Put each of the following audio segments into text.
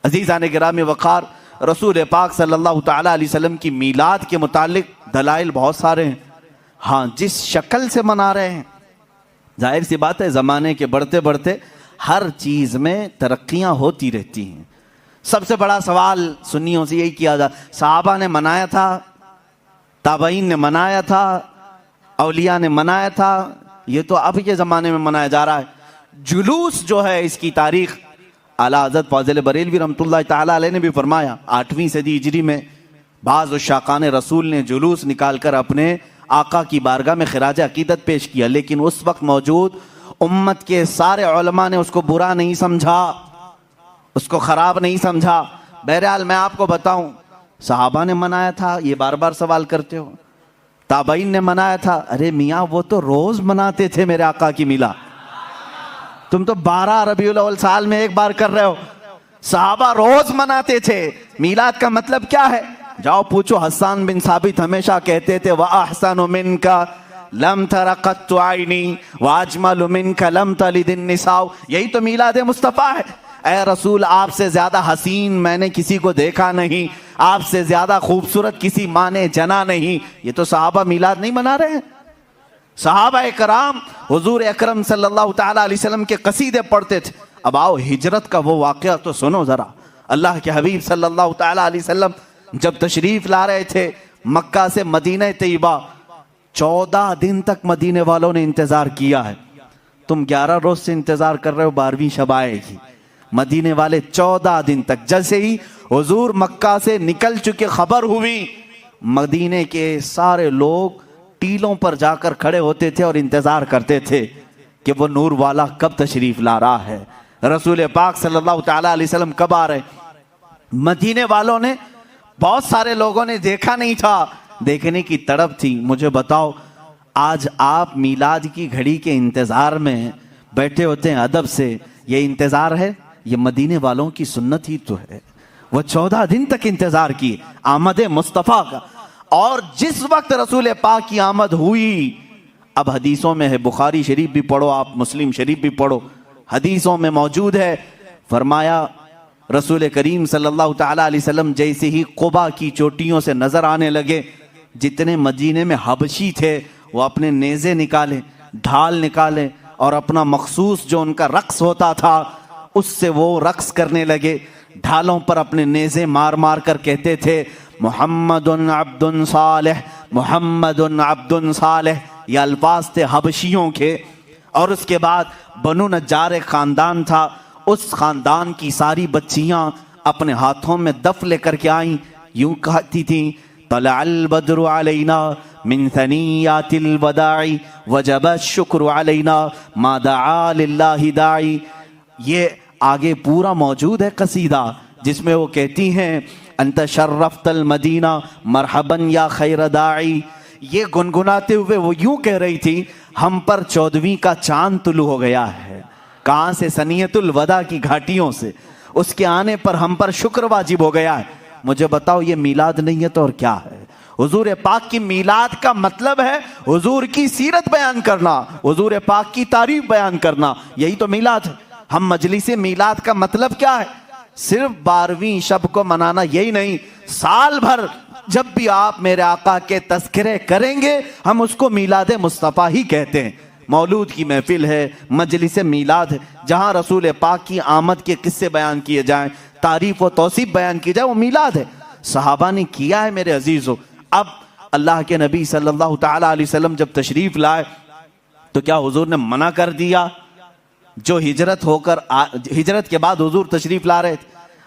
अजीज़ान गिरामी वक़ार, रसूल पाक सल्लल्लाहु ताला अलैहि वसल्लम की मीलाद के मुतालिक दलाइल बहुत सारे हैं। हाँ, जिस शक्ल से मना रहे हैं, जाहिर सी बात है ज़माने के बढ़ते बढ़ते हर चीज़ में तरक्कियाँ होती रहती हैं। सबसे बड़ा सवाल सुन्नियों से यही किया जा, सहाबा ने मनाया था, ताबईन ने मनाया था, औलिया ने मनाया था, ये तो अब के ज़माने में मनाया जा रहा है। जुलूस जो है इसकी तारीख आला हज़रत फ़ाज़िल बरेलवी रहमतुल्लाह ताला अलैह ने भी फरमाया। 8वीं सदी हिजरी में बाज़ उशाकान रसूल ने जुलूस निकाल कर अपने आका की बारगाह में खिराज अकीदत पेश किया, लेकिन उस वक्त मौजूद उम्मत के सारे उलमा ने उसको बुरा नहीं समझा, उसको ख़राब नहीं समझा। बहरहाल मैं आपको बताऊं, सहाबा ने मनाया था, ये बार बार सवाल करते हो। ताबईन ने मनाया था, अरे मियाँ वो तो रोज़ मनाते थे मेरे आका की मिला, तुम तो 12 रबीउल अव्वल साल में एक बार कर रहे हो। सहाबा रोज मनाते थे। मीलाद का मतलब क्या है? जाओ पूछो, हसन बिन साबित हमेशा कहते थे, व अहसनु मिनका लम तरा कत्तु आइनी व अजमलु मिनका लम तलिदिन निसाउ। यही तो मीलाद मुस्तफ़ा है। ऐ रसूल, आपसे ज्यादा हसीन मैंने किसी को देखा नहीं, आपसे ज्यादा खूबसूरत किसी माँ ने जना नहीं। ये तो सहाबा मीलाद नहीं मना रहे हैं। सहाबा कराम हुजूर अकरम सल्लल्लाहु ताला अलैहि वसल्लम के कसीदे पढ़ते थे। अब आओ हिजरत का वो वाक़या तो सुनो जरा। अल्लाह के हबीब सल्लल्लाहु ताला अलैहि वसल्लम जब तशरीफ ला रहे थे मक्का से मदीना तैयबा, 14 दिन तक मदीने वालों ने इंतजार किया है। तुम 11 रोज से इंतजार कर रहे हो, 12वीं शब आएगी। मदीने वाले 14 दिन तक, जैसे ही हुजूर मक्का से निकल चुके खबर हुई, मदीने के सारे लोग टीलों पर जाकर खड़े होते थे और इंतजार करते थे कि वो नूर वाला कब तशरीफ ला रहा है, रसूल पाक सल्लल्लाहु ताला अलैहि वसल्लम कब आ रहे। मदीने वालों ने, बहुत सारे लोगों ने देखा नहीं था, देखने की तड़प थी। मुझे बताओ, आज आप मीलाद की घड़ी के इंतजार में बैठे होते हैं अदब से, ये इंतजार है? ये मदीने वालों की सुन्नत ही तो है। वो 14 दिन तक इंतजार किए आमद मुस्तफ़ा का। और जिस वक्त रसूल पाक की आमद हुई, अब हदीसों में है, बुखारी शरीफ भी पढ़ो आप, मुस्लिम शरीफ भी पढ़ो, हदीसों में मौजूद है, फरमाया रसूल करीम सल्लल्लाहु ताला अलैहि वसल्लम जैसे ही कुबा की चोटियों से नजर आने लगे, जितने मदीने में हबशी थे वो अपने नेज़े निकाले, ढाल निकाले और अपना मखसूस जो उनका रक्स होता था उससे वो रक्स करने लगे। ढालों पर अपने नेज़े मार मार कर कहते थे, मुहम्मदुन अब्दुन सालेह, मुहम्मदुन अब्दुन सालेह। ये अल्फाज थे हबशियों के। और उसके बाद बनु नज्जार एक खानदान था, उस खानदान की सारी बच्चियां अपने हाथों में दफ लेकर के आई, यूं कहती थी, तलअल बद्रु अलैना मिन सनियातिल वदाई वजब शुक्र अलैना मा दआ लिल्लाहि दाई। ये आगे पूरा मौजूद है कसीदा, जिसमें वो कहती हैं, अंत शर्रफ्तल मदीना मरहबन या खैर दाई। ये गुनगुनाते हुए वो यूं कह रही थी, हम पर 14वीं का चांद तुलू हो गया है। कहां से? सनियतुल वदा की घाटियों से। उसके आने पर हम पर शुक्र वाजिब हो गया है। मुझे बताओ, ये मीलाद नहीं है तो और क्या है? हुजूर पाक की मीलाद का मतलब है हुजूर की सीरत बयान करना, हुजूर पाक की तारीफ बयान करना, यही तो मीलाद है। हम मजलिस मीलाद का मतलब क्या है? सिर्फ 12वीं शब को मनाना, यही नहीं, साल भर जब भी आप मेरे आका के तज़किरे करेंगे हम उसको मीलाद मुस्तफ़ा ही कहते हैं। मौलूद की महफिल है, मजलिस मीलाद है, जहाँ रसूल पाक की आमद के किस्से बयान किए जाएं, तारीफ व तौसीफ बयान की जाए, वो मीलाद है। सहाबा ने किया है मेरे अजीज़ों। अब अल्लाह के नबी सल्लल्लाहु ताला अलैहि वसल्लम जब तशरीफ लाए तो क्या हुजूर ने मना कर दिया? जो हिजरत के बाद हुजूर तशरीफ ला रहे थे।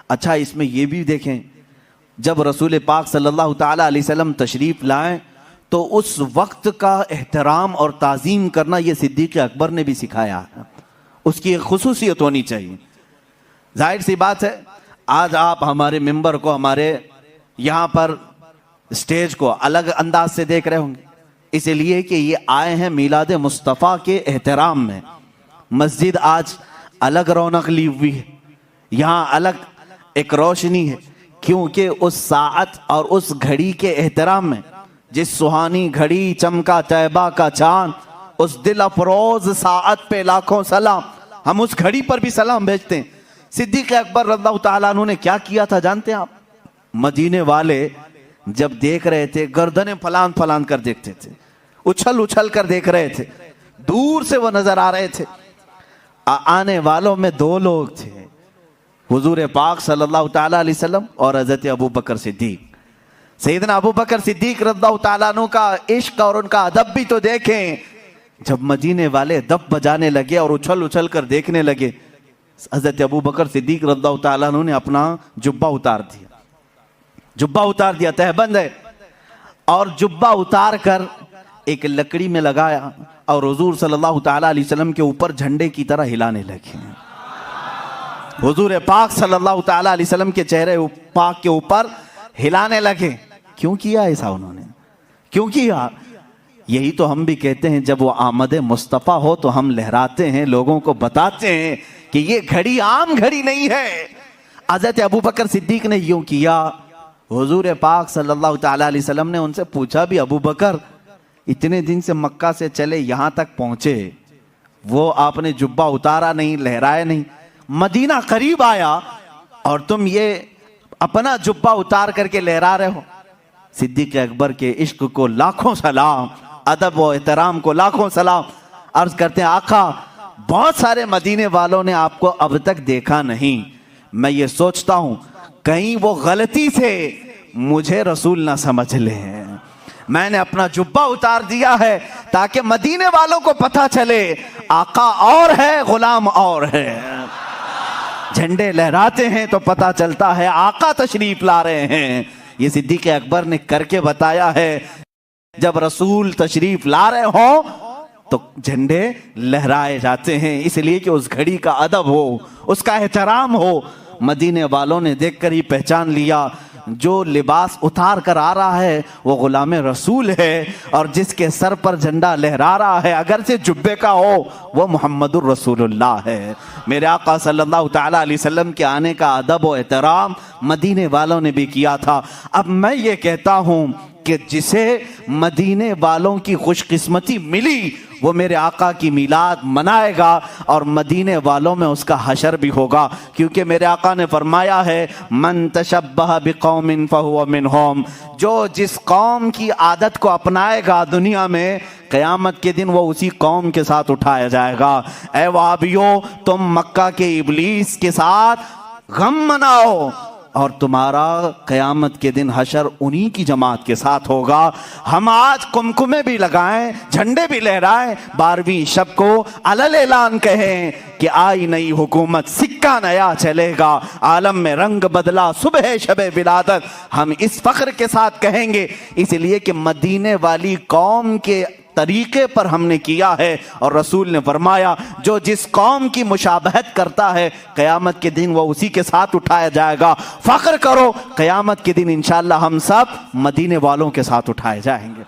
अच्छा, इसमें यह भी देखें, जब रसूल पाक सल्लल्लाहु ताला अलैहि वसल्लम तशरीफ लाएं तो उस वक्त का एहतराम और ताज़ीम करना ये सिद्दीक़ अकबर ने भी सिखाया है। उसकी एक खुसूसियत होनी चाहिए। जाहिर सी बात है, आज आप हमारे मिंबर को, हमारे यहाँ पर स्टेज को अलग अंदाज से देख रहे होंगे, इसलिए कि ये आए हैं मीलाद मुस्तफ़ा के एहतराम में। मस्जिद आज अलग रौनक ली हुई है, यहाँ अलग एक रोशनी है, क्योंकि उस साअत और उस घड़ी के एहतराम में, जिस सुहानी घड़ी चमका तैबा का चांद, उस दिल अफरोज साअत पे लाखों सलाम। हम उस घड़ी पर भी सलाम भेजते हैं। सिद्दीक अकबर रज़ियल्लाहु ताला अन्हु ने क्या किया था जानते हैं आप? मदीने वाले जब देख रहे थे, गर्दनें फलान फलान कर देखते थे, उछल उछल कर देख रहे थे, दूर से वो नजर आ रहे थे। आने वालों में दो लोग थे, हुजूर पाक सल्लल्लाहु ताला अलैहि वसल्लम और हजरत अबू बकर सिद्दीक। सैयदना अबू बकर सिद्दीक रज़ियल्लाहु ताला अन्हु का इश्क और उनका अदब भी तो देखें। जब मदीने वाले दब बजाने लगे और उछल उछल कर देखने लगे, हजरत अबू बकर सिद्दीक रज़ियल्लाहु ताला अन्हु ने अपना जुब्बा उतार दिया, जुब्बा उतार दिया, तहबंद है, और जुब्बा उतार कर एक लकड़ी में लगाया और हुजूर सल्लल्लाहु ताला अलैहि वसल्लम के ऊपर झंडे की तरह हिलाने लगे। हुजूर पाक सल्लल्लाहु ताला अलैहि वसल्लम के चेहरे पाक के ऊपर हिलाने लगे। क्यों किया ऐसा उन्होंने? क्यों किया? यही तो हम भी कहते हैं, जब वो आमद मुस्तफ़ा हो तो हम लहराते हैं, लोगों को बताते हैं कि ये घड़ी आम घड़ी नहीं है। हज़रत अबू बकर सिद्दीक ने यूं किया। हुजूर पाक सल्लल्लाहु ताला अलैहि वसल्लम ने उनसे पूछा भी, अबू बकर इतने दिन से मक्का से चले यहां तक पहुंचे, वो आपने जुब्बा उतारा नहीं, लहराया नहीं, मदीना करीब आया और तुम ये अपना जुब्बा उतार करके लहरा रहे हो। सिद्दीक अकबर के इश्क को लाखों सलाम, अदब व एहतराम को लाखों सलाम। अर्ज करते हैं, आका बहुत सारे मदीने वालों ने आपको अब तक देखा नहीं, मैं ये सोचता हूं कहीं वो गलती से मुझे रसूल ना समझ लें। मैंने अपना जुब्बा उतार दिया है ताकि मदीने वालों को पता चले आका और है, गुलाम और है। झंडे लहराते हैं तो पता चलता है आका तशरीफ ला रहे हैं। ये सिद्दीक अकबर ने करके बताया है, जब रसूल तशरीफ ला रहे हो तो झंडे लहराए जाते हैं, इसलिए कि उस घड़ी का अदब हो, उसका एहतराम हो। मदीने वालों ने देखकर ही पहचान लिया, जो लिबास उतार कर आ रहा है वो गुलाम रसूल है, और जिसके सर पर झंडा लहरा रहा है अगर से जुब्बे का हो वो मुहम्मदुर रसूलुल्लाह है। मेरे आका सल्लल्लाहु ताला अलैहि वसल्लम के आने का अदब और एहतराम मदीने वालों ने भी किया था। अब मैं ये कहता हूँ कि जिसे मदीने वालों की खुशकिस्मती मिली वो मेरे आका की मिलाद मनाएगा और मदीने वालों में उसका हशर भी होगा, क्योंकि मेरे आका ने फरमाया है, मन तशब्बह बिकौमिन फहुव मिनहुम, जो जिस कौम की आदत को अपनाएगा दुनिया में, क़यामत के दिन वो उसी कौम के साथ उठाया जाएगा। ऐ वहाबियो, तुम मक्का के इब्लीस के साथ गम मनाओ और तुम्हारा क़यामत के दिन हशर उन्हीं की जमात के साथ होगा। हम आज कुमकुमे भी लगाएं, झंडे भी लहराएं, 12वीं शब को अलल ऐलान कहें कि आई नई हुकूमत, सिक्का नया चलेगा, आलम में रंग बदला सुबह शबे विलादत। हम इस फख्र के साथ कहेंगे, इसलिए कि मदीने वाली कौम के तरीके पर हमने किया है, और रसूल ने फरमाया जो जिस कौम की मुशाबहत करता है क़यामत के दिन वो उसी के साथ उठाया जाएगा। फख्र करो, क़यामत के दिन इंशाअल्लाह हम सब मदीने वालों के साथ उठाए जाएंगे।